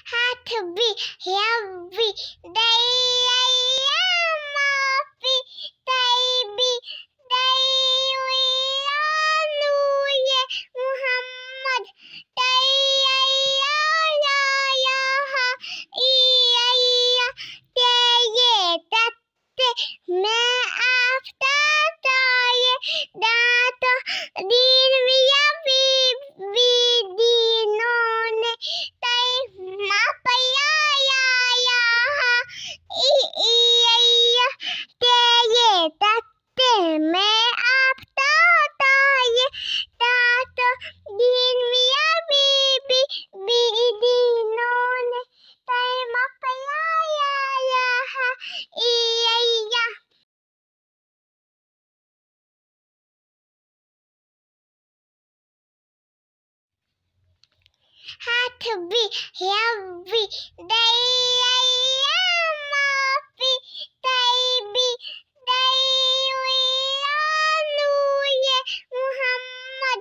Hatbi Yabbi Dayayamapi Taibi Daywilanuye Muhammad Dayayayaha Iyaya Teye Tatte Me Aftataye Dato Din Yabi Bidinone Tai Mapayayayaha Iyaya Teye Tatte Me Aftataye Dato Din Yabi Bidinone Tai Mapayayayaha Iyaya Hatbi Yabbi Dayayamapi Taibi Daywilanuye Muhammad